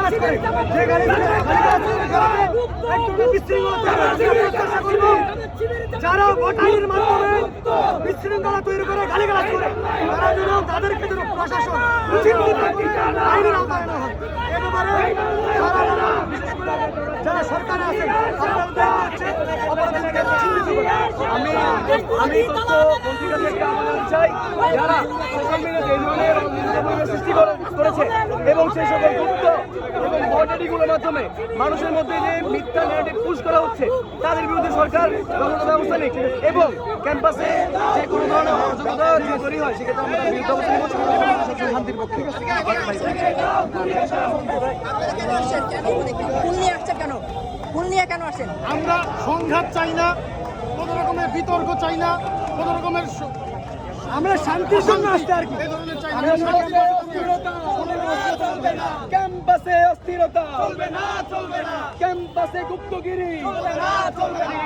কাজ করে যে যারা ভোটারের মাধ্যমে বিশৃঙ্খলা তৈরি করে গালিগালাজ করে তারা যেন তাদেরকে যেন প্রশাসন আইনের আওতায় আনা হয়। একেবারে যারা সরকারে আছেন আমি চাই যারা সোশ্যাল মিডিয়াতে এই ধরনের সৃষ্টি করেছে এবং সেই সকল গুপ্ত এবং বডারিগুলোর মাধ্যমে মানুষের মধ্যে যে মিথ্যা ন্যারেটিভ পুশ করা হচ্ছে তাদের বিরুদ্ধে সরকার যথাযথ ব্যবস্থা নিক এবং ক্যাম্পাসে যে কোনো ধরনের অযোগ্যতা যদি তৈরি হয় সেক্ষেত্রে আমরা তার বিরুদ্ধে অবস্থান করছি শান্তির পক্ষে। আমরা সংঘাত চাই না, কোনো রকমের বিতর্ক চাই না, কোনো রকমের আমরা শান্তির জন্য আসতে আর কি ক্যাম্পাসে অস্থিরতা চলবে না, চলবে না। ক্যাম্পাসে গুপ্তগিরি চলবে না, চলবে না।